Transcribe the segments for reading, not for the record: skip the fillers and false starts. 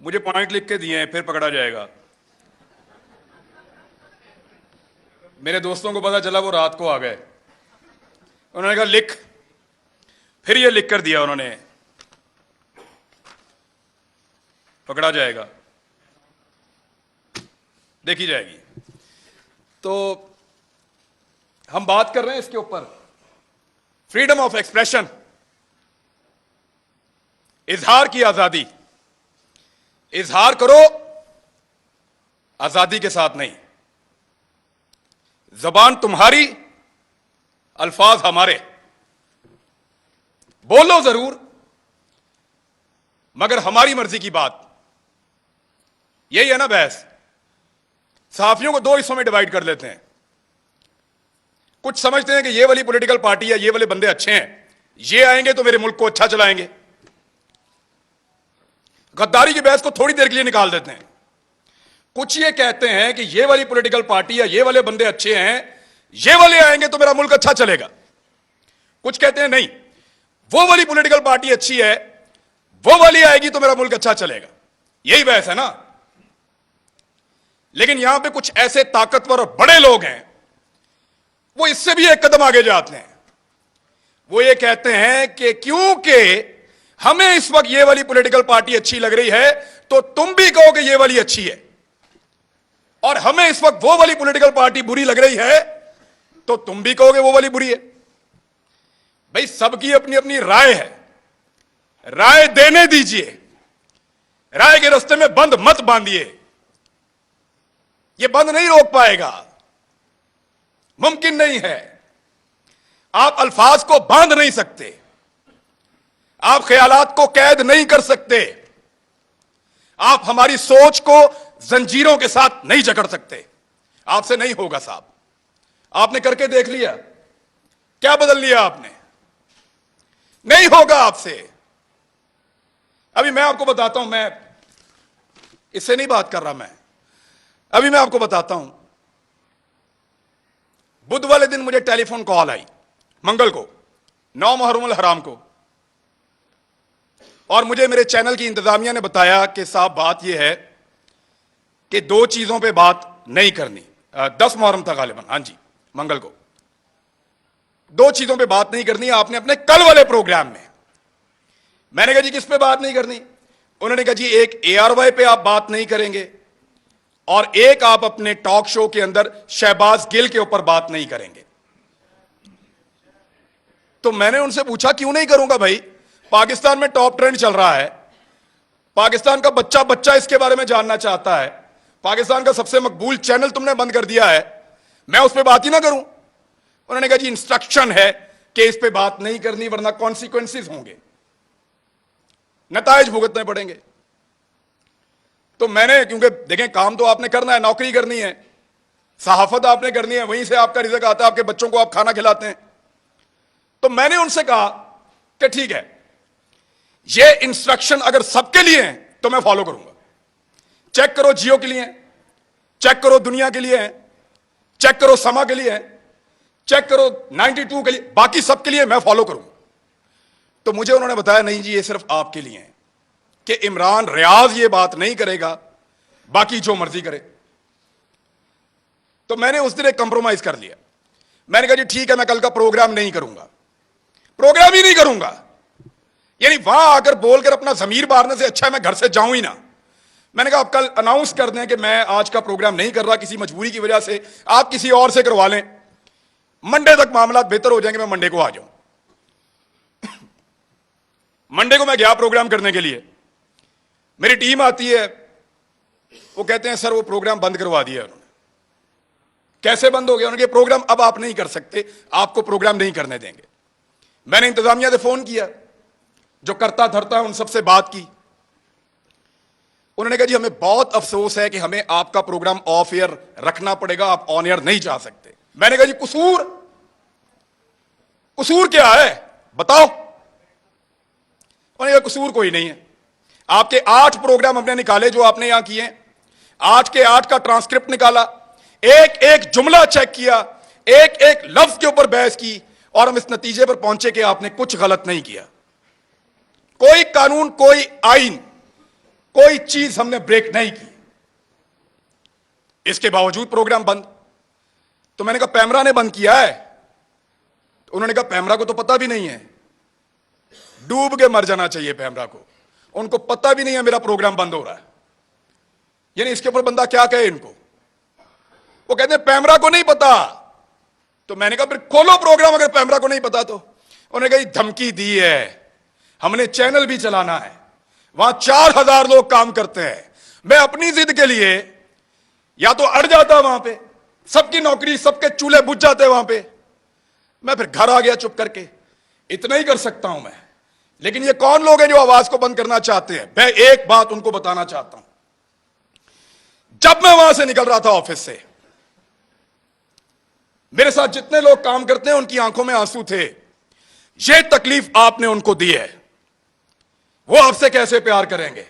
मुझे पॉइंट लिख के दिए हैं, फिर पकड़ा जाएगा। मेरे दोस्तों को पता चला, वो रात को आ गए, उन्होंने कहा लिख, फिर ये लिख कर दिया उन्होंने, पकड़ा जाएगा, देखी जाएगी। तो हम बात कर रहे हैं इसके ऊपर, फ्रीडम ऑफ एक्सप्रेशन, इजहार की आजादी। इजहार करो, आजादी के साथ नहीं। जबान तुम्हारी, अल्फाज हमारे। बोलो जरूर, मगर हमारी मर्जी की बात। यही है ना बहस। सहाफियों को दो हिस्सों में डिवाइड कर लेते हैं। कुछ समझते हैं कि ये वाली पॉलिटिकल पार्टी या ये वाले बंदे अच्छे हैं, ये आएंगे तो मेरे मुल्क को अच्छा चलाएंगे। गद्दारी की बहस को थोड़ी देर के लिए निकाल देते हैं। कुछ ये कहते हैं कि ये वाली पॉलिटिकल पार्टी या ये वाले बंदे अच्छे हैं, ये वाले आएंगे तो मेरा मुल्क अच्छा चलेगा। कुछ कहते हैं नहीं, वो वाली पॉलिटिकल पार्टी अच्छी है, वो वाली आएगी तो मेरा मुल्क अच्छा चलेगा। यही बहस है ना। लेकिन यहां पे कुछ ऐसे ताकतवर और बड़े लोग हैं, वो इससे भी एक कदम आगे जाते हैं। वो ये कहते हैं कि क्योंकि हमें इस वक्त ये वाली पॉलिटिकल पार्टी अच्छी लग रही है, तो तुम भी कहो कि ये वाली अच्छी है, और हमें इस वक्त वो वाली पॉलिटिकल पार्टी बुरी लग रही है, तो तुम भी कहोगे वो वाली बुरी है। भाई, सबकी अपनी अपनी राय है, राय देने दीजिए। राय के रास्ते में बंद मत बांधिए, ये बंद नहीं रोक पाएगा, मुमकिन नहीं है। आप अल्फाज को बांध नहीं सकते, आप ख्यालात को कैद नहीं कर सकते, आप हमारी सोच को जंजीरों के साथ नहीं जकड़ सकते। आपसे नहीं होगा साहब। आपने करके देख लिया, क्या बदल लिया आपने? नहीं होगा आपसे। अभी मैं आपको बताता हूं, मैं इससे नहीं बात कर रहा, अभी मैं आपको बताता हूं। बुध वाले दिन मुझे टेलीफोन कॉल आई, मंगल को, 9 मुहर्रम हराम को, और मुझे मेरे चैनल की इंतजामिया ने बताया कि साहब बात यह है कि 2 चीजों पे बात नहीं करनी। 10 मुहर्रम था गालिबन, हां जी, मंगल को। 2 चीजों पे बात नहीं करनी आपने अपने कल वाले प्रोग्राम में। मैंने कहा जी किस पे बात नहीं करनी? उन्होंने कहा जी एक ARY पे आप बात नहीं करेंगे, और एक आप अपने टॉक शो के अंदर शहबाज गिल के ऊपर बात नहीं करेंगे। तो मैंने उनसे पूछा क्यों नहीं करूंगा भाई? पाकिस्तान में टॉप ट्रेंड चल रहा है, पाकिस्तान का बच्चा बच्चा इसके बारे में जानना चाहता है, पाकिस्तान का सबसे मकबूल चैनल तुमने बंद कर दिया है, मैं उस पर बात ही ना करूं? उन्होंने कहा जी इंस्ट्रक्शन है कि इस पे बात नहीं करनी, वरना कॉन्सिक्वेंसेस होंगे, नतायज भुगतने पड़ेंगे। तो मैंने, क्योंकि देखें काम तो आपने करना है, नौकरी करनी है, सहाफत आपने करनी है, वहीं से आपका रिज़्क आता है, आपके बच्चों को आप खाना खिलाते हैं। तो मैंने उनसे कहा कि ठीक है, ये इंस्ट्रक्शन अगर सबके लिए हैं तो मैं फॉलो करूंगा। चेक करो जियो के लिए हैं, चेक करो दुनिया के लिए हैं, चेक करो समा के लिए हैं, चेक करो 92 के लिए, बाकी सबके लिए मैं फॉलो करूंगा। तो मुझे उन्होंने बताया नहीं जी ये सिर्फ आपके लिए है, कि इमरान रियाज ये बात नहीं करेगा, बाकी जो मर्जी करे। तो मैंने उस दिन एक कंप्रोमाइज कर लिया। मैंने कहा जी ठीक है, मैं कल का प्रोग्राम नहीं करूंगा, प्रोग्राम ही नहीं करूंगा। यानी वहां आकर बोलकर अपना जमीर मारने से अच्छा है मैं घर से जाऊं ही ना। मैंने कहा आप कल अनाउंस कर दें कि मैं आज का प्रोग्राम नहीं कर रहा किसी मजबूरी की वजह से, आप किसी और से करवा लें, मंडे तक मामला बेहतर हो जाएंगे, मैं मंडे को आ जाऊं। मंडे को मैं गया प्रोग्राम करने के लिए, मेरी टीम आती है, वो कहते हैं सर वो प्रोग्राम बंद करवा दिया उन्होंने। कैसे बंद हो गया? उन्होंने कहा प्रोग्राम अब आप नहीं कर सकते, आपको प्रोग्राम नहीं करने देंगे। मैंने इंतजामिया से फोन किया, जो करता धरता है उन सबसे बात की। उन्होंने कहा जी हमें बहुत अफसोस है कि हमें आपका प्रोग्राम ऑफ एयर रखना पड़ेगा, आप ऑन एयर नहीं जा सकते। मैंने कहा जी कसूर क्या है बताओ? उन्होंने कहा कसूर कोई नहीं है, आपके 8 प्रोग्राम हमने निकाले जो आपने यहां किए, 8 के 8 का ट्रांसक्रिप्ट निकाला, एक एक जुमला चेक किया, एक एक लफ्ज के ऊपर बहस की, और हम इस नतीजे पर पहुंचे कि आपने कुछ गलत नहीं किया। कोई कानून, कोई आइन, कोई चीज हमने ब्रेक नहीं की। इसके बावजूद प्रोग्राम बंद। तो मैंने कहा पैमरा ने बंद किया है। तो उन्होंने कहा पैमरा को तो पता भी नहीं है, डूब के मर जाना चाहिए पैमरा को, उनको पता भी नहीं है मेरा प्रोग्राम बंद हो रहा है। यानी इसके ऊपर बंदा क्या कहे इनको। वो कहते हैं पैमरा को नहीं पता। तो मैंने कहा फिर खोलो प्रोग्राम अगर पैमरा को नहीं पता तो। उन्होंने कहा धमकी दी है, हमने चैनल भी चलाना है, वहां 4000 लोग काम करते हैं। मैं अपनी जिद के लिए या तो अड़ जाता वहां पे, सबकी नौकरी सबके चूल्हे बुझ जाते वहां पे, मैं फिर घर आ गया चुप करके। इतना ही कर सकता हूं मैं। लेकिन ये कौन लोग हैं जो आवाज को बंद करना चाहते हैं? मैं एक बात उनको बताना चाहता हूं। जब मैं वहां से निकल रहा था ऑफिस से, मेरे साथ जितने लोग काम करते हैं उनकी आंखों में आंसू थे। ये तकलीफ आपने उनको दी है, वो आपसे कैसे प्यार करेंगे?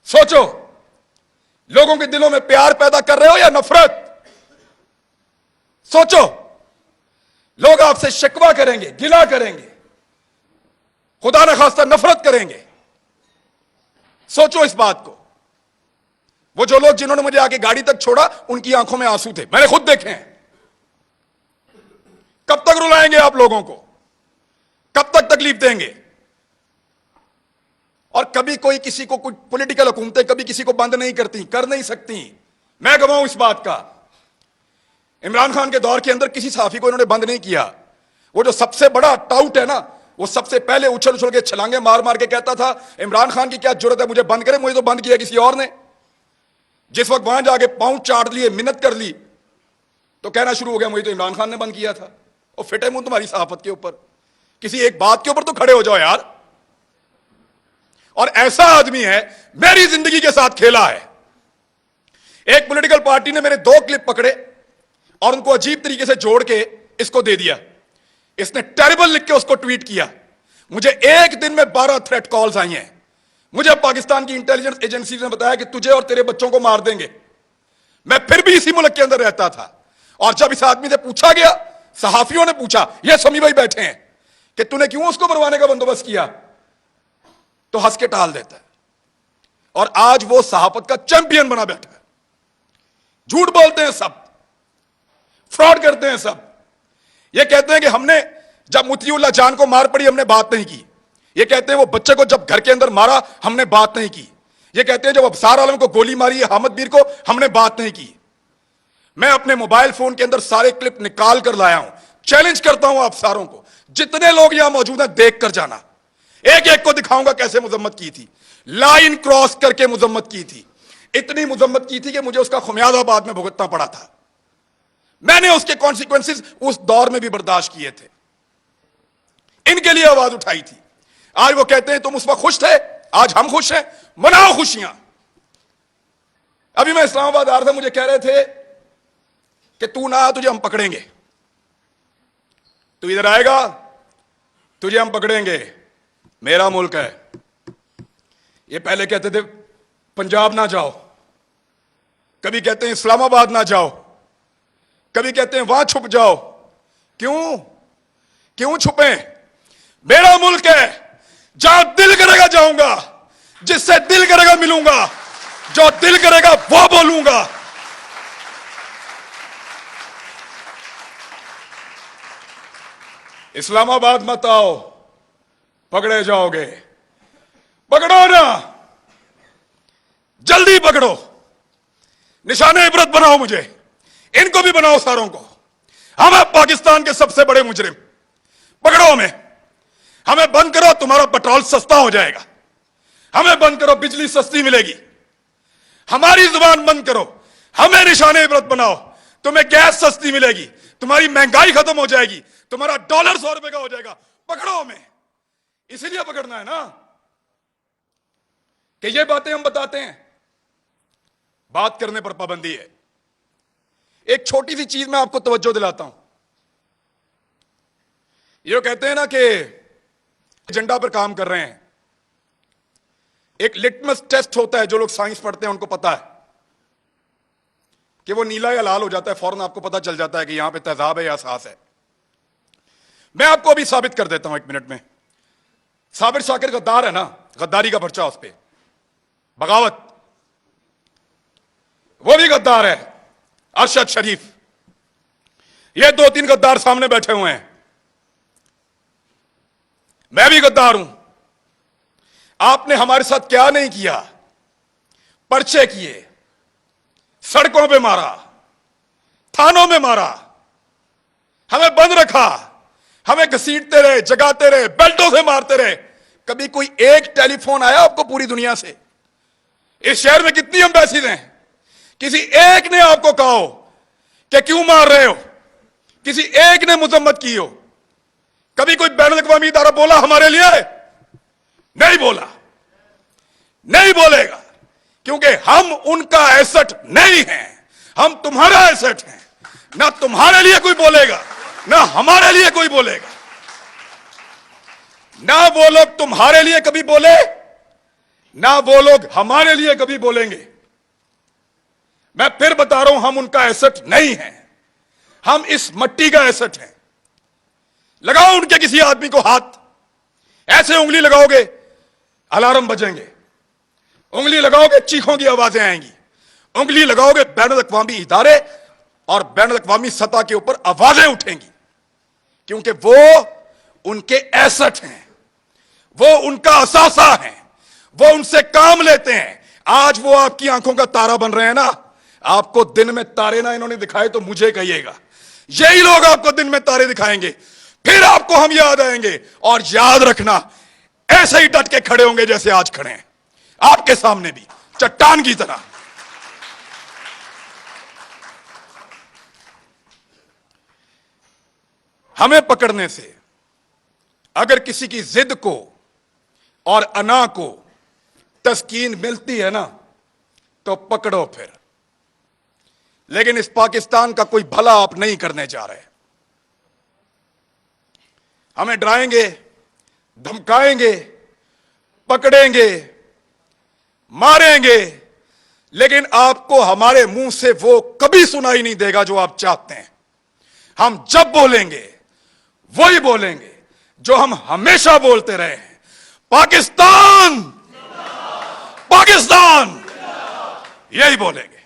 सोचो, लोगों के दिलों में प्यार पैदा कर रहे हो या नफरत? सोचो, लोग आपसे शिकवा करेंगे, गिला करेंगे, खुदा न खास्ता नफरत करेंगे। सोचो इस बात को। वो जो लोग जिन्होंने मुझे आके गाड़ी तक छोड़ा, उनकी आंखों में आंसू थे, मैंने खुद देखे हैं। कब तक रुलाएंगे आप लोगों को? कब तक तकलीफ देंगे? और कभी कोई किसी को, कुछ पॉलिटिकल हुकूमतें कभी किसी को बंद नहीं करती, कर नहीं सकती। मैं गवाहूं इस बात का। इमरान खान के दौर के अंदर किसी सहाफी को इन्होंने बंद नहीं किया। वो जो सबसे बड़ा टाउट है ना, वो सबसे पहले उछल उछल के छलांगे मार मार के कहता था इमरान खान की क्या जरूरत है मुझे बंद करे, मुझे तो बंद किया किसी और ने। जिस वक्त वहां जाके पांव चाट लिए, मिन्नत कर ली, तो कहना शुरू हो गया मुझे तो इमरान खान ने बंद किया था। और फिटे मुंह तुम्हारी सहाफत के ऊपर, किसी एक बात के ऊपर तो खड़े हो जाओ यार। और ऐसा आदमी है, मेरी जिंदगी के साथ खेला है। एक पॉलिटिकल पार्टी ने मेरे 2 क्लिप पकड़े और उनको अजीब तरीके से जोड़ के इसको दे दिया। इसने टेरिबल लिख के उसको ट्वीट किया। मुझे एक दिन में 12 थ्रेट कॉल्स आई हैं। मुझे पाकिस्तान की इंटेलिजेंस एजेंसी ने बताया कि तुझे और तेरे बच्चों को मार देंगे। मैं फिर भी इसी मुल्क के अंदर रहता था। और जब इस आदमी से पूछा गया, सहाफियों ने पूछा, ये समी भाई बैठे हैं, कि तूने क्यों उसको मरवाने का बंदोबस्त किया, तो हंस के टाल देता है। और आज वो सहाफत का चैंपियन बना बैठा है। झूठ बोलते हैं सब, फ्रॉड करते हैं सब। ये कहते हैं कि हमने जब मुतीउल्लाह जान को मार पड़ी हमने बात नहीं की। ये कहते हैं वो बच्चे को जब घर के अंदर मारा हमने बात नहीं की। ये कहते हैं जब अबसार आलम को गोली मारी है हामिद मीर को, हमने बात नहीं की। मैं अपने मोबाइल फोन के अंदर सारे क्लिप निकाल कर लाया हूं। चैलेंज करता हूं आप सारों को, जितने लोग यहां मौजूद हैं देख कर जाना। एक एक को दिखाऊंगा कैसे मुजम्मत की थी, लाइन क्रॉस करके मुजम्मत की थी। इतनी मुजम्मत की थी कि मुझे उसका खुमियाजा बाद में भुगतना पड़ा था। मैंने उसके कॉन्सिक्वेंसेस उस दौर में भी बर्दाश्त किए थे, इनके लिए आवाज उठाई थी। आज वो कहते हैं तुम उस वक्त खुश थे, आज हम खुश हैं, मनाओ खुशियां। अभी मैं इस्लामाबाद आ रहा था, मुझे कह रहे थे कि तू ना आ, तुझे हम पकड़ेंगे, तू इधर आएगा तुझे हम पकड़ेंगे, मेरा मुल्क है। ये पहले कहते थे पंजाब ना जाओ, कभी कहते हैं इस्लामाबाद ना जाओ, कभी कहते हैं वहां छुप जाओ। क्यों क्यों छुपे? मेरा मुल्क है, जहां दिल करेगा जाऊंगा, जिससे दिल करेगा मिलूंगा, जो दिल करेगा वो बोलूंगा। इस्लामाबाद मत आओ, पकड़े जाओगे। पकड़ो ना, जल्दी पकड़ो, निशाने इबरत बनाओ मुझे, इनको भी बनाओ सारों को। हम हैं पाकिस्तान के सबसे बड़े मुजरिम, पकड़ो हमें बंद करो, तुम्हारा पेट्रोल सस्ता हो जाएगा। हमें बंद करो, बिजली सस्ती मिलेगी। हमारी जुबान बंद करो, हमें निशाने इबरत बनाओ, तुम्हें गैस सस्ती मिलेगी, तुम्हारी महंगाई खत्म हो जाएगी, तुम्हारा डॉलर 100 रुपए का हो जाएगा। पकड़ो हमें, इसीलिए पकड़ना है ना कि ये बातें हम बताते हैं। बात करने पर पाबंदी है। एक छोटी सी चीज मैं आपको तवज्जो दिलाता हूं। ये कहते हैं ना कि एजेंडा पर काम कर रहे हैं। एक लिटमस टेस्ट होता है, जो लोग साइंस पढ़ते हैं उनको पता है कि वो नीला या लाल हो जाता है, फौरन आपको पता चल जाता है कि यहां पे तेजाब है या सास है। मैं आपको अभी साबित कर देता हूं 1 मिनट में। साबिर शाकिर गद्दार है ना, गद्दारी का पर्चा उस पर। बगावत, वो भी गद्दार है, अरशद शरीफ। ये 2-3 गद्दार सामने बैठे हुए हैं। मैं भी गद्दार हूं। आपने हमारे साथ क्या नहीं किया? पर्चे किए, सड़कों पे मारा, थानों में मारा, हमें बंद रखा, हमें घसीटते रहे, जगाते रहे, बेल्टों से मारते रहे। कभी कोई एक टेलीफोन आया आपको पूरी दुनिया से? इस शहर में कितनी एम्बेसीज हैं, किसी एक ने आपको कहा हो कि क्यों मार रहे हो? किसी एक ने मुजम्मत की हो? कभी कोई बैनुल-अक़वामी इदारा बोला हमारे लिए? नहीं बोला, नहीं बोलेगा, क्योंकि हम उनका एसेट नहीं हैं, हम तुम्हारा एसेट हैं। ना तुम्हारे लिए कोई बोलेगा, ना हमारे लिए कोई बोलेगा। ना वो लोग तुम्हारे लिए कभी बोले, ना वो लोग हमारे लिए कभी बोलेंगे। मैं फिर बता रहा हूं, हम उनका एसेट नहीं हैं, हम इस मट्टी का एसेट हैं। लगाओ उनके किसी आदमी को हाथ, ऐसे उंगली लगाओगे अलार्म बजेंगे, उंगली लगाओगे चीखों की आवाजें आएंगी, उंगली लगाओगे बैनुल-अक़वामी इदारे और बैनुल-अक़वामी सतह के ऊपर आवाजें उठेंगी, क्योंकि वो उनके एसेट हैं, वो उनका असासा है, वो उनसे काम लेते हैं। आज वो आपकी आंखों का तारा बन रहे हैं ना। आपको दिन में तारे ना इन्होंने दिखाए तो मुझे कहिएगा, यही लोग आपको दिन में तारे दिखाएंगे, फिर आपको हम याद आएंगे। और याद रखना, ऐसे ही डट के खड़े होंगे जैसे आज खड़े हैं, आपके सामने भी चट्टान की तरह। हमें पकड़ने से अगर किसी की जिद को और अना को तस्कीन मिलती है ना, तो पकड़ो फिर। लेकिन इस पाकिस्तान का कोई भला आप नहीं करने जा रहे। हमें डराएंगे, धमकाएंगे, पकड़ेंगे, मारेंगे, लेकिन आपको हमारे मुंह से वो कभी सुनाई नहीं देगा जो आप चाहते हैं। हम जब बोलेंगे वही बोलेंगे जो हम हमेशा बोलते रहे हैं, पाकिस्तान, पाकिस्तान, यही बोलेंगे।